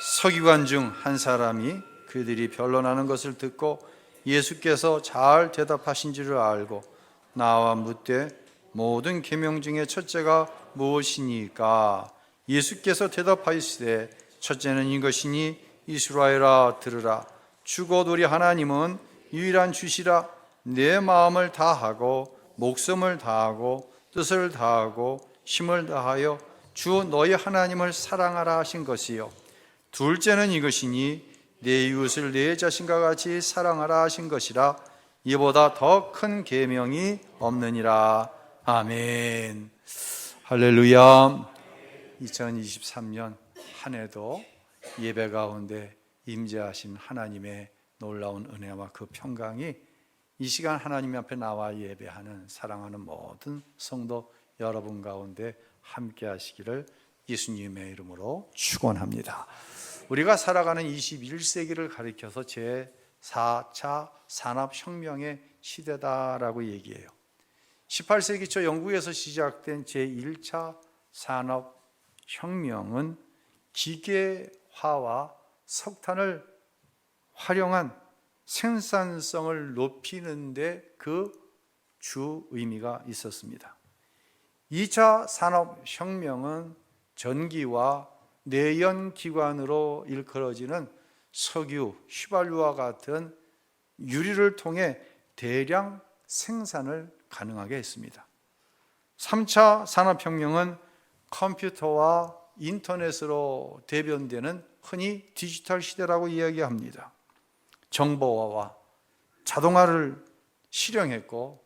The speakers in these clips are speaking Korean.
서기관 중 한 사람이 그들이 변론하는 것을 듣고 예수께서 잘 대답하신 줄을 알고 나와 묻되 모든 계명 중에 첫째가 무엇이니까? 예수께서 대답하시되 첫째는 이것이니 이스라엘아 들으라. 주 곧 우리 하나님은 유일한 주시라. 내 마음을 다하고 목숨을 다하고 뜻을 다하고 힘을 다하여 주 너희 하나님을 사랑하라 하신 것이요. 둘째는 이것이니 내 이웃을 내 자신과 같이 사랑하라 하신 것이라. 이보다 더 큰 계명이 없느니라. 아멘. 할렐루야. 2023년 한 해도 예배 가운데 임재하신 하나님의 놀라운 은혜와 그 평강이 이 시간 하나님 앞에 나와 예배하는 사랑하는 모든 성도 여러분 가운데 함께 하시기를 예수님의 이름으로 축원합니다. 우리가 살아가는 21세기를 가리켜서 제4차 산업혁명의 시대다라고 얘기해요. 18세기 초 영국에서 시작된 제1차 산업혁명은 기계화와 석탄을 활용한 생산성을 높이는 데 그 주 의미가 있었습니다. 2차 산업혁명은 전기와 내연기관으로 일컬어지는 석유, 휘발유와 같은 유리를 통해 대량 생산을 가능하게 했습니다. 3차 산업혁명은 컴퓨터와 인터넷으로 대변되는 흔히 디지털 시대라고 이야기합니다. 정보화와 자동화를 실현했고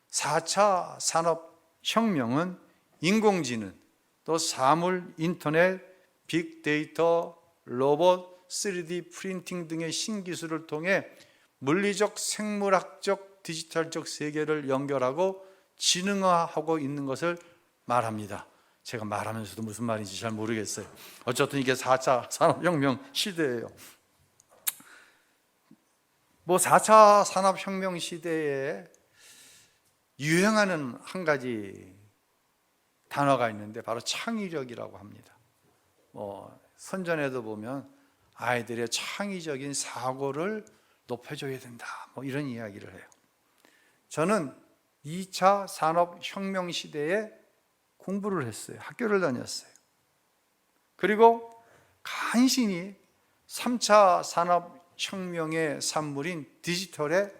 4차 산업혁명은 인공지능, 또 사물, 인터넷, 빅데이터, 로봇, 3D 프린팅 등의 신기술을 통해 물리적, 생물학적, 디지털적 세계를 연결하고 지능화하고 있는 것을 말합니다. 제가 말하면서도 무슨 말인지 잘 모르겠어요. 어쨌든 이게 4차 산업혁명 시대예요. 4차 산업혁명 시대에 유행하는 한 가지 단어가 있는데 바로 창의력이라고 합니다. 선전에도 보면 아이들의 창의적인 사고를 높여줘야 된다, 이런 이야기를 해요. 저는 2차 산업혁명 시대에 공부를 했어요. 학교를 다녔어요. 그리고 간신히 3차 산업혁명의 산물인 디지털에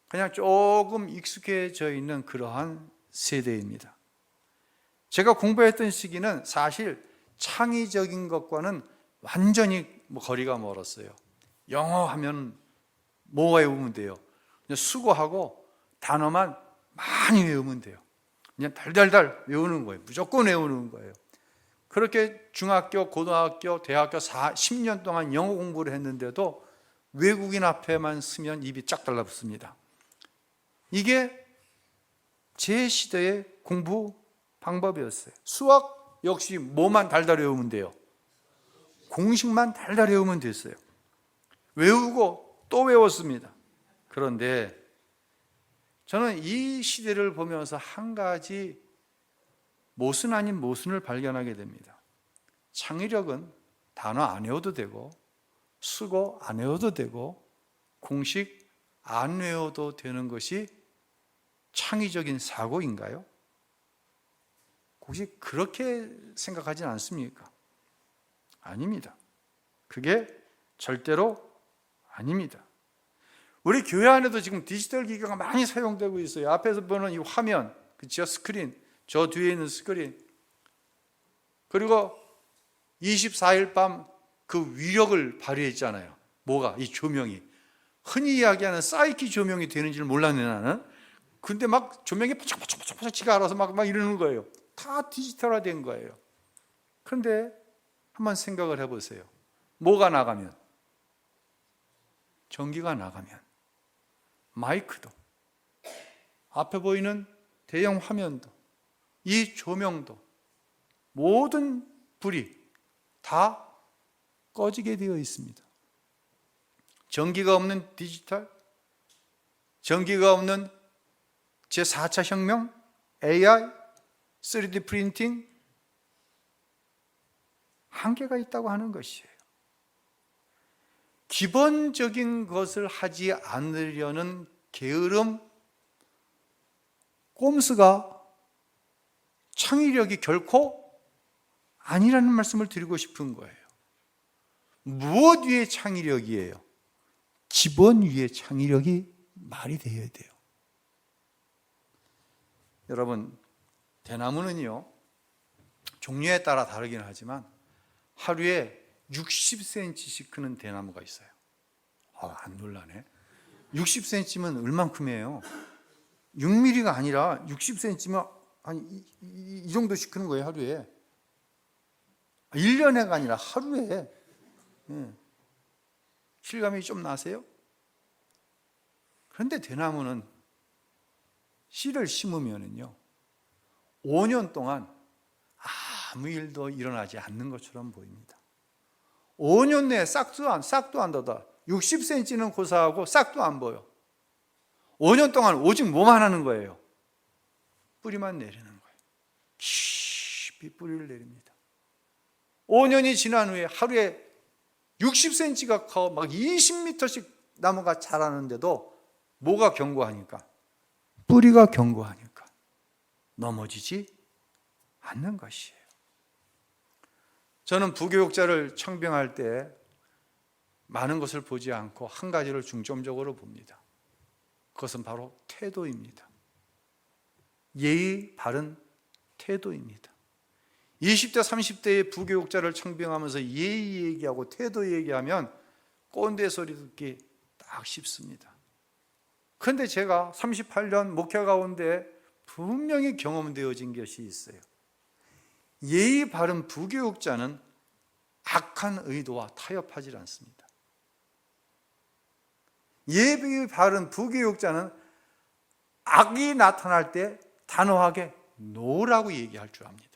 그냥 조금 익숙해져 있는 그러한 세대입니다. 제가 공부했던 시기는 사실 창의적인 것과는 완전히 거리가 멀었어요. 영어 하면 뭐 외우면 돼요? 그냥 수고하고 단어만 많이 외우면 돼요. 그냥 달달달 외우는 거예요. 무조건 외우는 거예요. 그렇게 중학교, 고등학교, 대학교 10년 동안 영어 공부를 했는데도 외국인 앞에만 서면 입이 쫙 달라붙습니다. 이게 제 시대의 공부 방법이었어요. 수학 역시 뭐만 달달 외우면 돼요? 공식만 달달 외우면 됐어요. 외우고 또 외웠습니다. 그런데 저는 이 시대를 보면서 한 가지 모순 아닌 모순을 발견하게 됩니다. 창의력은 단어 안 외워도 되고 수고 안 외워도 되고 공식 안 외워도 되는 것이 창의적인 사고인가요? 혹시 그렇게 생각하진 않습니까? 아닙니다. 그게 절대로 아닙니다. 우리 교회 안에도 지금 디지털 기기가 많이 사용되고 있어요. 앞에서 보는 이 화면, 그렇죠? 스크린, 저 뒤에 있는 스크린, 그리고 24일 밤 그 위력을 발휘했잖아요. 뭐가? 이 조명이. 흔히 이야기하는 사이키 조명이 되는지를 몰랐네 나는. 근데 막 조명이 바짝바짝바짝 지가 알아서 막 이러는 거예요. 다 디지털화된 거예요. 그런데 한번 생각을 해보세요. 뭐가 나가면? 전기가 나가면 마이크도, 앞에 보이는 대형 화면도, 이 조명도, 모든 불이 다 꺼지게 되어 있습니다. 전기가 없는 디지털, 전기가 없는 제4차 혁명, AI, 3D 프린팅, 한계가 있다고 하는 것이에요. 기본적인 것을 하지 않으려는 게으름, 꼼수가 창의력이 결코 아니라는 말씀을 드리고 싶은 거예요. 무엇 위에 창의력이에요? 기본 위에 창의력이 말이 되어야 돼요. 여러분, 대나무는요, 종류에 따라 다르긴 하지만 하루에 60cm씩 크는 대나무가 있어요. 안 놀라네. 60cm면 얼만큼이에요? 6mm가 아니라 60cm면 한 이 정도씩 크는 거예요, 하루에. 1년에가 아니라 하루에. 실감이 좀 나세요? 그런데 대나무는 씨를 심으면은요, 5년 동안 아무 일도 일어나지 않는 것처럼 보입니다. 5년 내에 싹도 안 돋아. 60cm는 고사하고 싹도 안 보여. 5년 동안 오직 뭐만 하는 거예요? 뿌리만 내리는 거예요. 깊이 뿌리를 내립니다. 5년이 지난 후에 하루에 60cm가 커 막 20m씩 나무가 자라는데도 뭐가 견고하니까? 뿌리가 견고하니까 넘어지지 않는 것이에요. 저는 부교육자를 청빙할 때 많은 것을 보지 않고 한 가지를 중점적으로 봅니다. 그것은 바로 태도입니다. 예의 바른 태도입니다. 20대, 30대의 부교육자를 청빙하면서 예의 얘기하고 태도 얘기하면 꼰대 소리 듣기 딱 쉽습니다. 그런데 제가 38년 목회 가운데 분명히 경험되어진 것이 있어요. 예의 바른 부교육자는 악한 의도와 타협하지 않습니다. 예의 바른 부교육자는 악이 나타날 때 단호하게 노라고 얘기할 줄 압니다.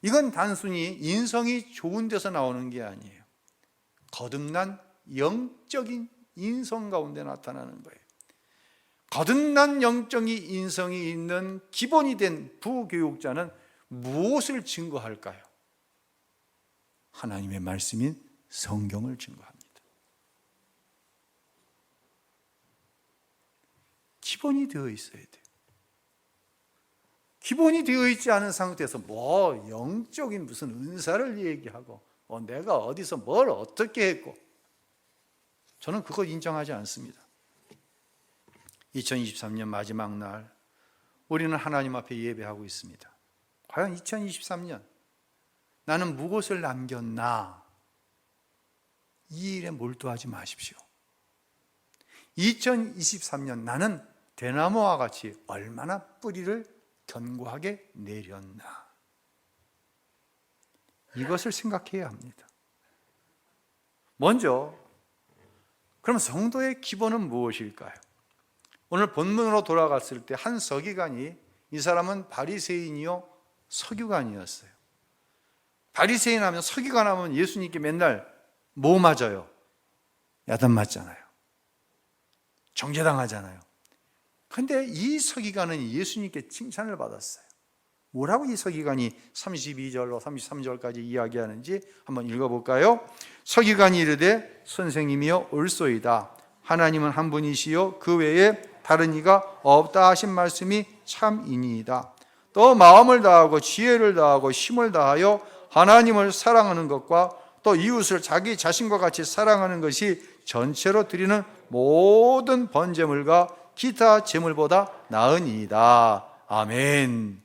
이건 단순히 인성이 좋은 데서 나오는 게 아니에요. 거듭난 영적인 인성 가운데 나타나는 거예요. 거듭난 영적인 인성이 있는 기본이 된 부교육자는 무엇을 증거할까요? 하나님의 말씀인 성경을 증거합니다. 기본이 되어 있어야 돼요. 기본이 되어 있지 않은 상태에서 뭐 영적인 무슨 은사를 얘기하고 내가 어디서 뭘 어떻게 했고, 저는 그거 인정하지 않습니다. 2023년 마지막 날 우리는 하나님 앞에 예배하고 있습니다. 과연 2023년 나는 무엇을 남겼나? 이 일에 몰두하지 마십시오. 2023년 나는 대나무와 같이 얼마나 뿌리를 견고하게 내렸나? 이것을 생각해야 합니다. 먼저 그럼 성도의 기본은 무엇일까요? 오늘 본문으로 돌아갔을 때 한 서기관이, 이 사람은 바리새인이요 서기관이었어요. 바리새인 하면, 서기관 하면 예수님께 맨날 뭐 맞아요? 야단 맞잖아요. 정죄당하잖아요. 그런데 이 서기관은 예수님께 칭찬을 받았어요. 뭐라고 이 서기관이 32절로 33절까지 이야기하는지 한번 읽어볼까요? 서기관이 이르되 선생님이여 옳소이다. 하나님은 한 분이시요 그 외에 다른 이가 없다 하신 말씀이 참이니이다. 또 마음을 다하고 지혜를 다하고 힘을 다하여 하나님을 사랑하는 것과 또 이웃을 자기 자신과 같이 사랑하는 것이 전체로 드리는 모든 번제물과 기타 제물보다 나으니이다. 아멘.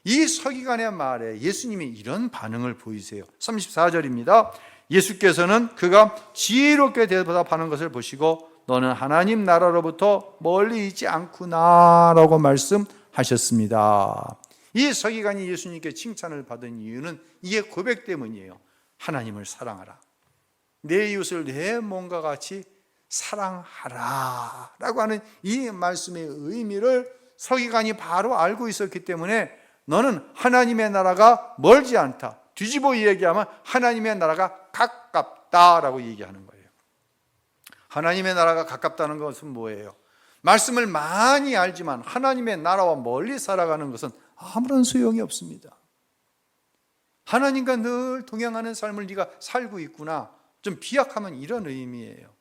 이 서기관의 말에 예수님이 이런 반응을 보이세요. 34절입니다. 예수께서는 그가 지혜롭게 대답하는 것을 보시고 너는 하나님 나라로부터 멀리 있지 않구나 라고 말씀하셨습니다. 이 서기관이 예수님께 칭찬을 받은 이유는 이게 고백 때문이에요. 하나님을 사랑하라. 내 이웃을 내 몸과 같이 사랑하라 라고 하는 이 말씀의 의미를 서기관이 바로 알고 있었기 때문에 너는 하나님의 나라가 멀지 않다. 뒤집어 얘기하면 하나님의 나라가 가깝다라고 얘기하는 거예요. 하나님의 나라가 가깝다는 것은 뭐예요? 말씀을 많이 알지만 하나님의 나라와 멀리 살아가는 것은 아무런 소용이 없습니다. 하나님과 늘 동행하는 삶을 네가 살고 있구나. 좀 비약하면 이런 의미예요.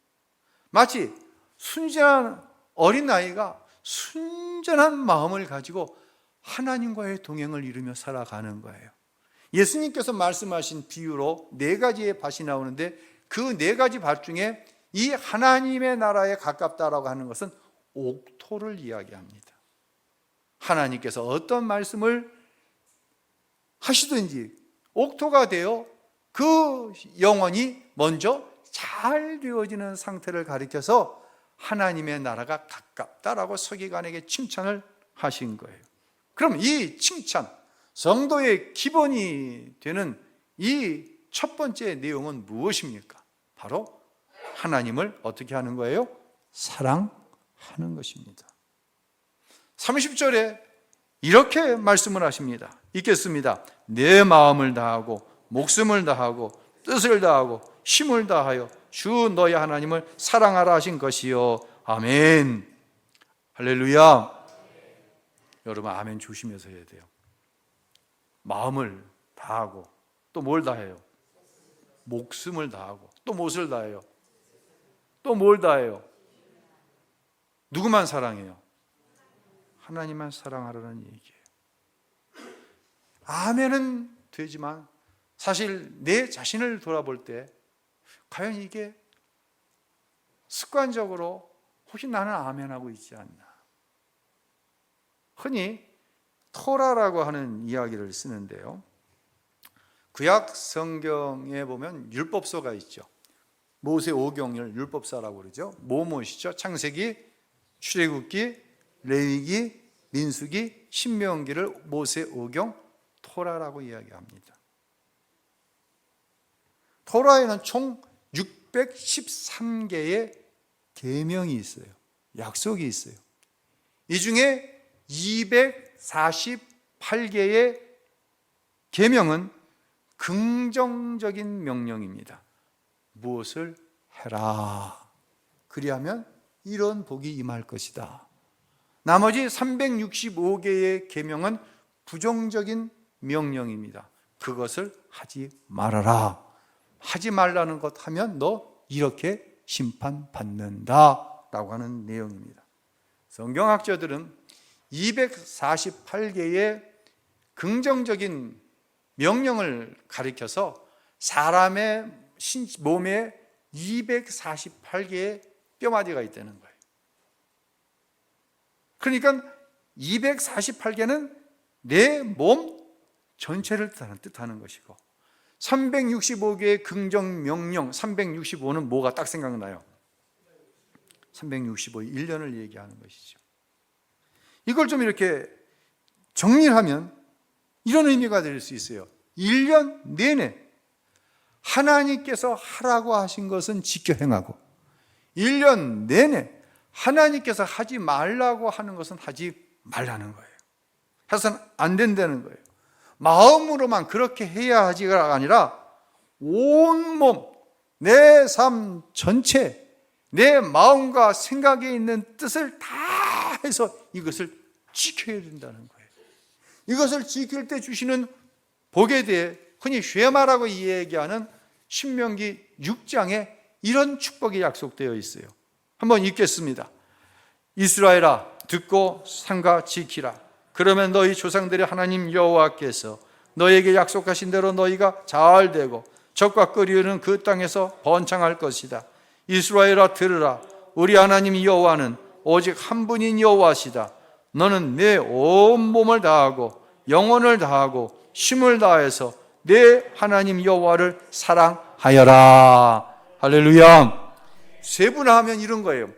마치 순전한 어린아이가 순전한 마음을 가지고 하나님과의 동행을 이루며 살아가는 거예요. 예수님께서 말씀하신 비유로 4가지의 밭이 나오는데 그 4가지 밭 중에 이 하나님의 나라에 가깝다라고 하는 것은 옥토를 이야기합니다. 하나님께서 어떤 말씀을 하시든지 옥토가 되어 그 영혼이 먼저 잘 되어지는 상태를 가리켜서 하나님의 나라가 가깝다라고 서기관에게 칭찬을 하신 거예요. 그럼 이 칭찬, 성도의 기본이 되는 이 첫 번째 내용은 무엇입니까? 바로 하나님을 어떻게 하는 거예요? 사랑하는 것입니다. 30절에 이렇게 말씀을 하십니다. 읽겠습니다. 내 마음을 다하고 목숨을 다하고 뜻을 다하고 힘을 다하여 주 너희 하나님을 사랑하라 하신 것이요. 아멘. 할렐루야. 여러분 아멘 조심해서 해야 돼요. 마음을 다하고 또 뭘 다해요? 목숨을 다하고 또 무엇을 다해요? 또 뭘 다해요? 누구만 사랑해요? 하나님만 사랑하라는 얘기예요. 아멘은 되지만 사실 내 자신을 돌아볼 때 과연 이게 습관적으로 혹시 나는 아멘하고 있지 않나? 흔히 토라라고 하는 이야기를 쓰는데요. 구약 성경에 보면 율법서가 있죠. 모세 오경을 율법서라고 그러죠. 뭐시죠? 창세기, 출애굽기, 레위기, 민수기, 신명기를 모세 오경, 토라라고 이야기합니다. 토라에는 총 613개의 계명이 있어요. 약속이 있어요. 이 중에 248개의 계명은 긍정적인 명령입니다. 무엇을 해라. 그리하면 이런 복이 임할 것이다. 나머지 365개의 계명은 부정적인 명령입니다. 그것을 하지 말아라. 하지 말라는 것 하면 너 이렇게 심판받는다 라고 하는 내용입니다. 성경학자들은 248개의 긍정적인 명령을 가리켜서 사람의 몸에 248개의 뼈마디가 있다는 거예요. 그러니까 248개는 내 몸 전체를 뜻하는 것이고 365개의 긍정 명령, 365는 뭐가 딱 생각나요? 365, 1년을 얘기하는 것이죠. 이걸 좀 이렇게 정리하면 이런 의미가 될 수 있어요. 1년 내내 하나님께서 하라고 하신 것은 지켜 행하고 1년 내내 하나님께서 하지 말라고 하는 것은 하지 말라는 거예요. 해서는 안 된다는 거예요. 마음으로만 그렇게 해야 하지가 아니라 온몸, 내 삶 전체, 내 마음과 생각에 있는 뜻을 다 해서 이것을 지켜야 된다는 거예요. 이것을 지킬 때 주시는 복에 대해 흔히 쉐마라고 얘기하는 신명기 6장에 이런 축복이 약속되어 있어요. 한번 읽겠습니다. 이스라엘아 듣고 삼가 지키라. 그러면 너희 조상들의 하나님 여호와께서 너희에게 약속하신 대로 너희가 잘 되고 적과 끓이는 그 땅에서 번창할 것이다. 이스라엘아 들으라. 우리 하나님 여호와는 오직 한 분인 여호와시다. 너는 내 온몸을 다하고 영혼을 다하고 힘을 다해서 내 하나님 여호와를 사랑하여라. 할렐루야. 세분화하면 이런 거예요.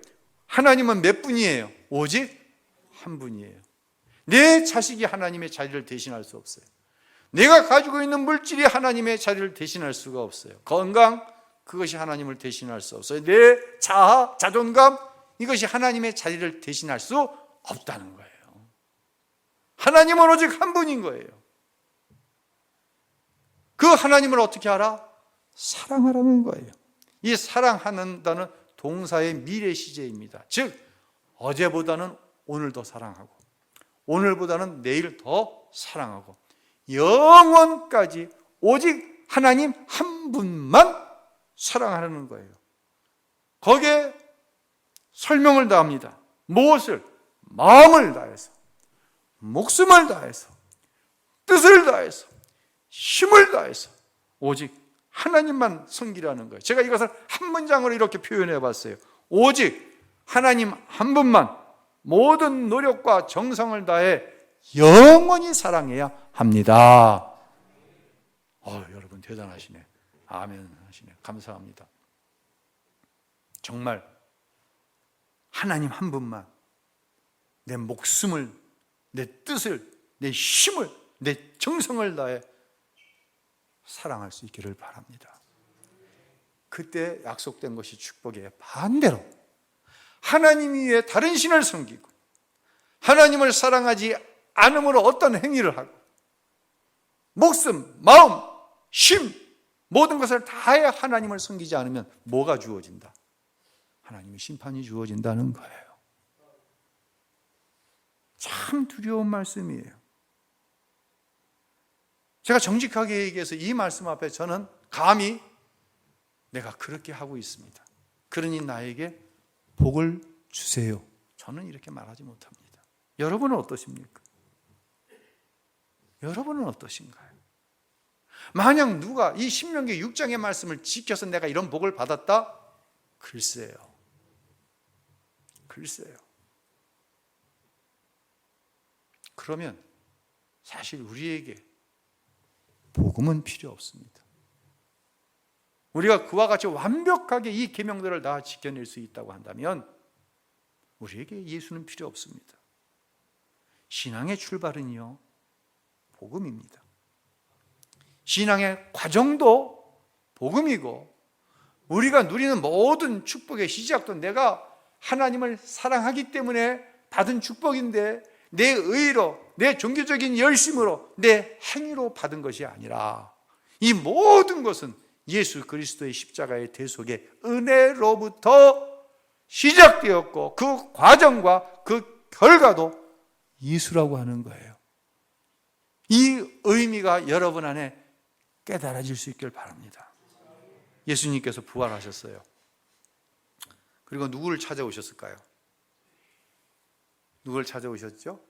하나님은 몇 분이에요? 오직 한 분이에요. 내 자식이 하나님의 자리를 대신할 수 없어요. 내가 가지고 있는 물질이 하나님의 자리를 대신할 수가 없어요. 건강, 그것이 하나님을 대신할 수 없어요. 내 자아, 자존감, 이것이 하나님의 자리를 대신할 수 없다는 거예요. 하나님은 오직 한 분인 거예요. 그 하나님을 어떻게 알아? 사랑하라는 거예요. 이 사랑한다는 동사의 미래 시제입니다. 즉 어제보다는 오늘 더 사랑하고 오늘보다는 내일 더 사랑하고 영원까지 오직 하나님 한 분만 사랑하는 거예요. 거기에 설명을 다합니다. 무엇을? 마음을 다해서, 목숨을 다해서, 뜻을 다해서, 힘을 다해서 오직 하나님만 섬기라는 거예요. 제가 이것을 한 문장으로 이렇게 표현해 봤어요. 오직 하나님 한 분만 모든 노력과 정성을 다해 영원히 사랑해야 합니다. 여러분 대단하시네. 아멘 하시네. 감사합니다. 정말 하나님 한 분만 내 목숨을, 내 뜻을, 내 힘을, 내 정성을 다해 사랑할 수 있기를 바랍니다. 그때 약속된 것이 축복이에요. 반대로 하나님 위에 다른 신을 섬기고 하나님을 사랑하지 않음으로 어떤 행위를 하고 목숨, 마음, 힘 모든 것을 다해 하나님을 섬기지 않으면 뭐가 주어진다? 하나님의 심판이 주어진다는 거예요. 참 두려운 말씀이에요. 제가 정직하게 얘기해서 이 말씀 앞에 저는 감히 내가 그렇게 하고 있습니다. 그러니 나에게 복을 주세요. 저는 이렇게 말하지 못합니다. 여러분은 어떠십니까? 여러분은 어떠신가요? 만약 누가 이 신명기 6장의 말씀을 지켜서 내가 이런 복을 받았다? 글쎄요. 그러면 사실 우리에게 복음은 필요 없습니다. 우리가 그와 같이 완벽하게 이 계명들을 다 지켜낼 수 있다고 한다면 우리에게 예수는 필요 없습니다. 신앙의 출발은요, 복음입니다. 신앙의 과정도 복음이고 우리가 누리는 모든 축복의 시작도 내가 하나님을 사랑하기 때문에 받은 축복인데 내 의로, 내 종교적인 열심으로, 내 행위로 받은 것이 아니라 이 모든 것은 예수 그리스도의 십자가의 대속의 은혜로부터 시작되었고 그 과정과 그 결과도 예수라고 하는 거예요. 이 의미가 여러분 안에 깨달아질 수 있길 바랍니다. 예수님께서 부활하셨어요. 그리고 누구를 찾아오셨을까요? 누굴 찾아오셨죠?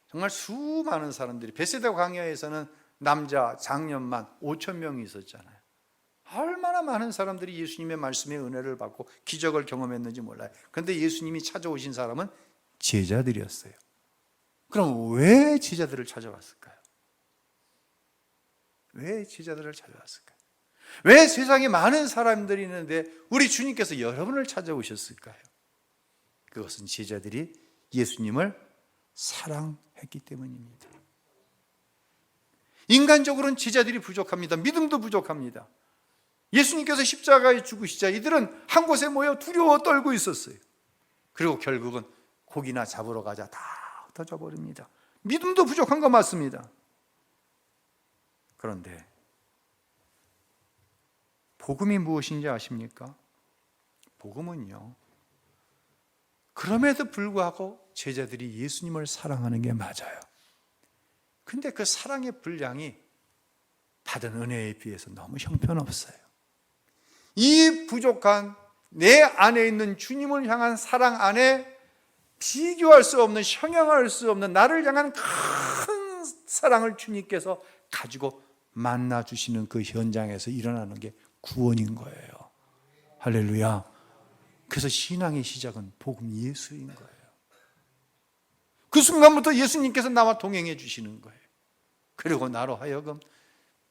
정말 수많은 사람들이, 베세다 광야에서는 남자 장년만 5천 명이 있었잖아요. 얼마나 많은 사람들이 예수님의 말씀의 은혜를 받고 기적을 경험했는지 몰라요. 그런데 예수님이 찾아오신 사람은 제자들이었어요. 그럼 왜 제자들을 찾아왔을까요? 왜 제자들을 찾아왔을까요? 왜 세상에 많은 사람들이 있는데 우리 주님께서 여러분을 찾아오셨을까요? 그것은 제자들이 예수님을 사랑했기 때문입니다. 인간적으로는 제자들이 부족합니다. 믿음도 부족합니다. 예수님께서 십자가에 죽으시자 이들은 한 곳에 모여 두려워 떨고 있었어요. 그리고 결국은 고기나 잡으러 가자 다 흩어져 버립니다. 믿음도 부족한 거 맞습니다. 그런데 복음이 무엇인지 아십니까? 복음은요, 그럼에도 불구하고 제자들이 예수님을 사랑하는 게 맞아요. 근데 그 사랑의 분량이 받은 은혜에 비해서 너무 형편없어요. 이 부족한 내 안에 있는 주님을 향한 사랑 안에 비교할 수 없는, 형용할 수 없는 나를 향한 큰 사랑을 주님께서 가지고 만나주시는 그 현장에서 일어나는 게 구원인 거예요. 할렐루야. 그래서 신앙의 시작은 복음 예수인 거예요. 그 순간부터 예수님께서 나와 동행해 주시는 거예요. 그리고 나로 하여금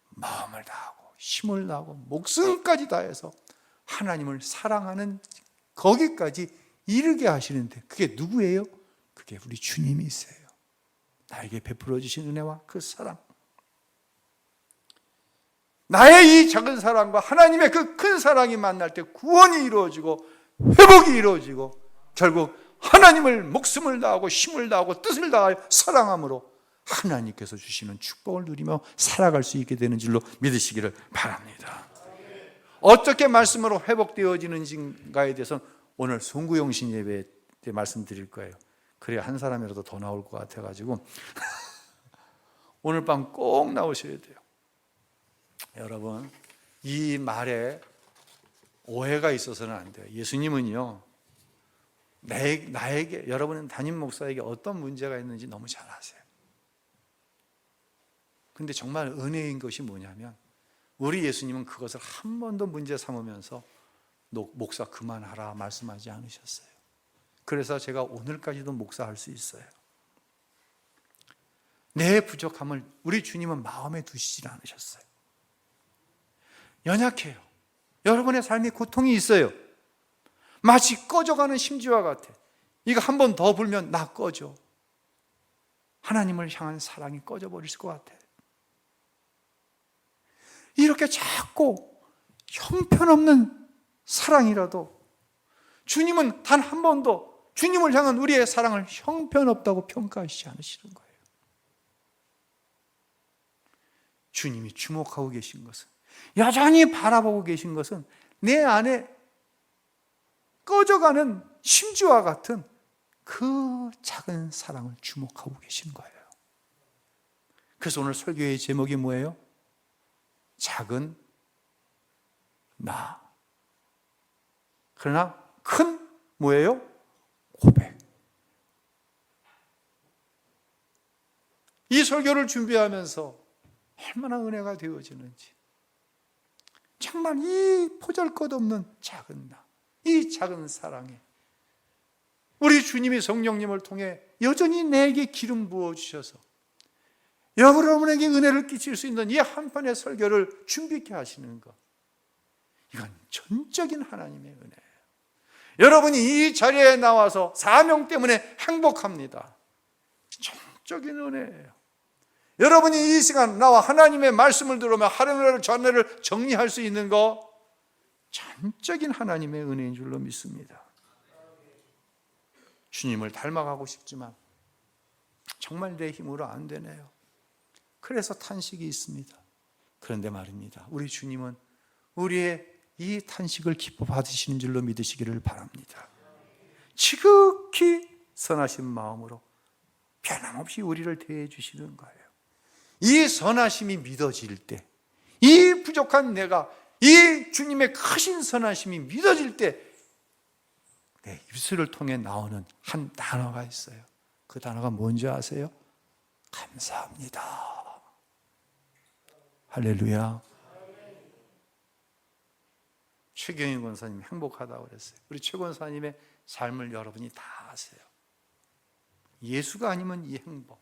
마음을 다하고 힘을 다하고 목숨까지 다해서 하나님을 사랑하는 거기까지 이르게 하시는데 그게 누구예요? 그게 우리 주님이세요. 나에게 베풀어 주신 은혜와 그 사랑, 나의 이 작은 사랑과 하나님의 그 큰 사랑이 만날 때 구원이 이루어지고 회복이 이루어지고 결국 하나님을 목숨을 다하고 힘을 다하고 뜻을 다하여 사랑함으로 하나님께서 주시는 축복을 누리며 살아갈 수 있게 되는 줄로 믿으시기를 바랍니다. 어떻게 말씀으로 회복되어지는지인가에 대해서는 오늘 송구영신 예배 때 말씀드릴 거예요. 그래야 한 사람이라도 더 나올 것 같아가지고 오늘 밤 꼭 나오셔야 돼요. 여러분, 이 말에 오해가 있어서는 안 돼요. 예수님은요, 나에게, 여러분은 담임 목사에게 어떤 문제가 있는지 너무 잘 아세요. 근데 정말 은혜인 것이 뭐냐면, 우리 예수님은 그것을 한 번도 문제 삼으면서 목사 그만하라 말씀하지 않으셨어요. 그래서 제가 오늘까지도 목사할 수 있어요. 내 부족함을 우리 주님은 마음에 두시지 않으셨어요. 연약해요. 여러분의 삶에 고통이 있어요. 마치 꺼져가는 심지와 같아. 이거 한 번 더 불면 나 꺼져. 하나님을 향한 사랑이 꺼져버릴 것 같아. 이렇게 자꾸 형편없는 사랑이라도 주님은 단 한 번도 주님을 향한 우리의 사랑을 형편없다고 평가하시지 않으시는 거예요. 주님이 주목하고 계신 것은, 여전히 바라보고 계신 것은 내 안에 꺼져가는 심지와 같은 그 작은 사랑을 주목하고 계신 거예요. 그래서 오늘 설교의 제목이 뭐예요? 작은 나. 그러나 큰 뭐예요? 고백. 이 설교를 준비하면서 얼마나 은혜가 되어지는지, 정말 이 보잘것없는 작은 나, 이 작은 사랑에 우리 주님이 성령님을 통해 여전히 내게 기름 부어주셔서 여러분에게 은혜를 끼칠 수 있는 이 한 편의 설교를 준비케 하시는 것, 이건 전적인 하나님의 은혜예요. 여러분이 이 자리에 나와서 사명 때문에 행복합니다. 전적인 은혜예요. 여러분이 이 시간 나와 하나님의 말씀을 들으며 하루를 전해를 정리할 수 있는 거, 전적인 하나님의 은혜인 줄로 믿습니다. 주님을 닮아가고 싶지만 정말 내 힘으로 안 되네요. 그래서 탄식이 있습니다. 그런데 말입니다, 우리 주님은 우리의 이 탄식을 기뻐 받으시는 줄로 믿으시기를 바랍니다. 지극히 선하신 마음으로 변함없이 우리를 대해 주시는 거예요. 이 선하심이 믿어질 때, 이 부족한 내가 이 주님의 크신 선하심이 믿어질 때 내 입술을 통해 나오는 한 단어가 있어요. 그 단어가 뭔지 아세요? 감사합니다. 할렐루야. 최경희 권사님 행복하다고 그랬어요. 우리 최 권사님의 삶을 여러분이 다 아세요. 예수가 아니면 이 행복,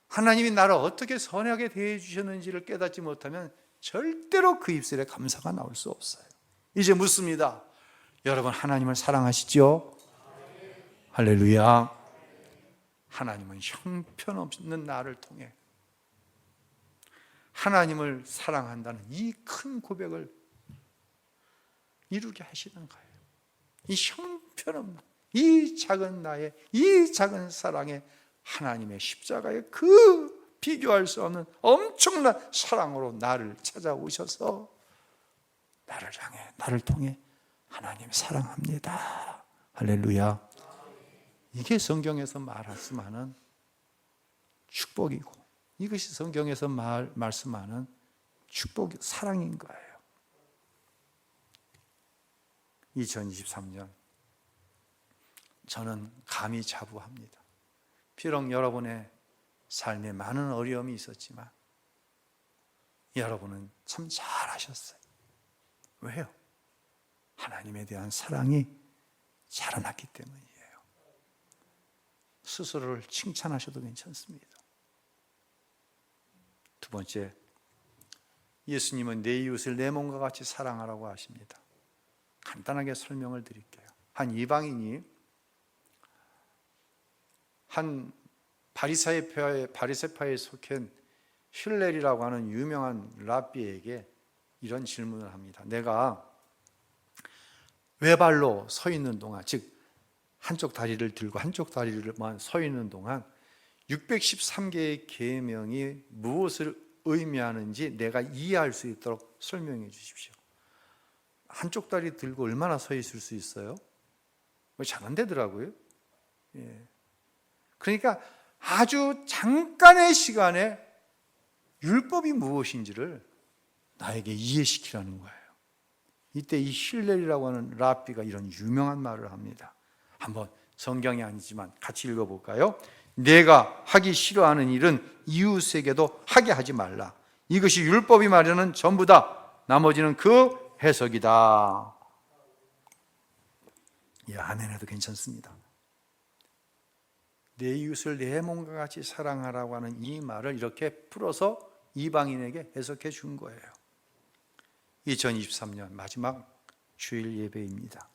하나님이 나를 어떻게 선하게 대해 주셨는지를 깨닫지 못하면 절대로 그 입술에 감사가 나올 수 없어요. 이제 묻습니다. 여러분 하나님을 사랑하시죠? 할렐루야. 하나님은 형편없는 나를 통해 하나님을 사랑한다는 이 큰 고백을 이루게 하시는 거예요. 이 형편없는, 이 작은 나의, 이 작은 사랑에 하나님의 십자가의 그 비교할 수 없는 엄청난 사랑으로 나를 찾아오셔서 나를 향해, 나를 통해 하나님 사랑합니다. 할렐루야. 이게 성경에서 말씀하는 축복이고, 이것이 성경에서 말씀하는 축복, 사랑인 거예요. 2023년 저는 감히 자부합니다. 비록 여러분의 삶에 많은 어려움이 있었지만 여러분은 참 잘하셨어요. 왜요? 하나님에 대한 사랑이 자라났기 때문이에요. 스스로를 칭찬하셔도 괜찮습니다. 두 번째, 예수님은 내 이웃을 내 몸과 같이 사랑하라고 하십니다. 간단하게 설명을 드릴게요. 한 이방인이 한 바리새파에 속한 힐렐이라고 하는 유명한 랍비에게 이런 질문을 합니다. 내가 외발로 서 있는 동안, 즉 한쪽 다리를 들고 한쪽 다리를만 서 있는 동안 613개의 계명이 무엇을 의미하는지 내가 이해할 수 있도록 설명해 주십시오. 한쪽 다리 들고 얼마나 서 있을 수 있어요? 잘 안 되더라고요. 예. 그러니까 아주 잠깐의 시간에 율법이 무엇인지를 나에게 이해시키라는 거예요. 이때 이 힐렐이라고 하는 랍비가 이런 유명한 말을 합니다. 한번 성경이 아니지만 같이 읽어볼까요? 내가 하기 싫어하는 일은 이웃에게도 하게 하지 말라. 이것이 율법이 말하는 전부다. 나머지는 그 해석이다. 이 아멘에도 괜찮습니다. 내 이웃을 내 몸과 같이 사랑하라고 하는 이 말을 이렇게 풀어서 이방인에게 해석해 준 거예요. 2023년 마지막 주일 예배입니다.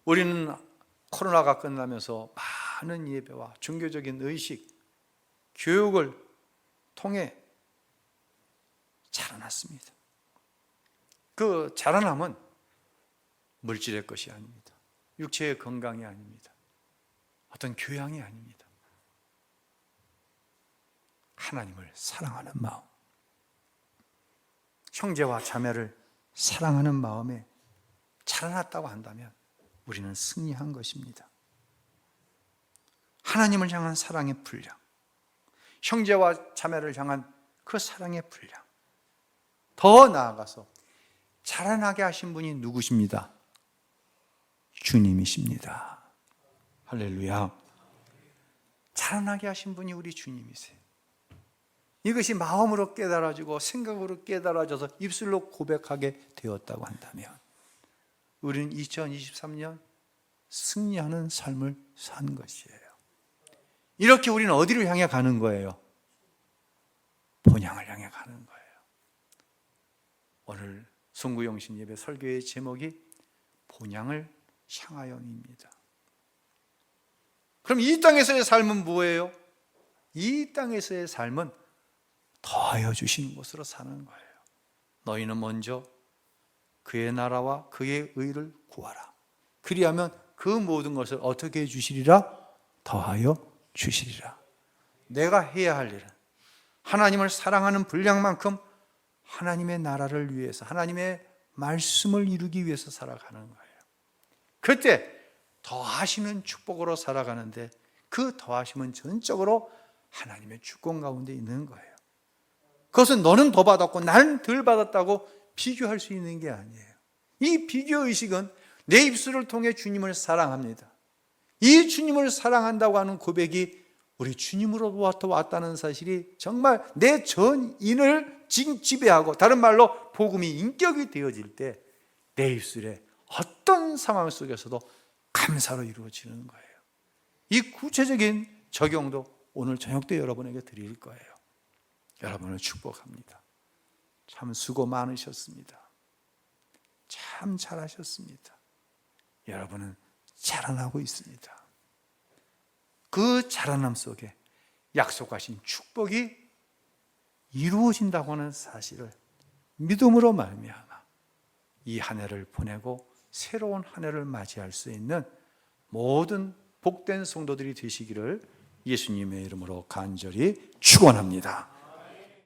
우리는 코로나가 끝나면서 많은 예배와 종교적인 의식, 교육을 통해 자라났습니다. 그 자라남은 물질의 것이 아닙니다. 육체의 건강이 아닙니다. 어떤 교양이 아닙니다. 하나님을 사랑하는 마음, 형제와 자매를 사랑하는 마음에 자라났다고 한다면 우리는 승리한 것입니다. 하나님을 향한 사랑의 분량, 형제와 자매를 향한 그 사랑의 분량, 더 나아가서 자라나게 하신 분이 누구십니다? 주님이십니다. 할렐루야. 자라나게 하신 분이 우리 주님이세요. 이것이 마음으로 깨달아지고 생각으로 깨달아져서 입술로 고백하게 되었다고 한다면 우리는 2023년 승리하는 삶을 산 것이에요. 이렇게 우리는 어디를 향해 가는 거예요? 본향을 향해 가는 거예요. 오늘 송구영신 예배 설교의 제목이 본향을 향하여입니다. 그럼 이 땅에서의 삶은 뭐예요? 이 땅에서의 삶은 더하여 주시는 것으로 사는 거예요. 너희는 먼저 그의 나라와 그의 의를 구하라. 그리하면 그 모든 것을 어떻게 해주시리라? 더하여 주시리라. 내가 해야 할 일은 하나님을 사랑하는 분량만큼 하나님의 나라를 위해서, 하나님의 말씀을 이루기 위해서 살아가는 거예요. 그때 더하시는 축복으로 살아가는데 그 더하심은 전적으로 하나님의 주권 가운데 있는 거예요. 그것은 너는 더 받았고 나는 덜 받았다고 비교할 수 있는 게 아니에요. 이 비교의식은 내 입술을 통해 주님을 사랑합니다. 이 주님을 사랑한다고 하는 고백이 우리 주님으로부터 왔다는 사실이 정말 내 전인을 지배하고, 다른 말로 복음이 인격이 되어질 때 내 입술에 어떤 상황 속에서도 감사로 이루어지는 거예요. 이 구체적인 적용도 오늘 저녁 때 여러분에게 드릴 거예요. 여러분을 축복합니다. 참 수고 많으셨습니다. 참 잘하셨습니다. 여러분은 자라나고 있습니다. 그 자라남 속에 약속하신 축복이 이루어진다고 하는 사실을 믿음으로 말미암아 이 한 해를 보내고 새로운 한 해를 맞이할 수 있는 모든 복된 성도들이 되시기를 예수님의 이름으로 간절히 축원합니다.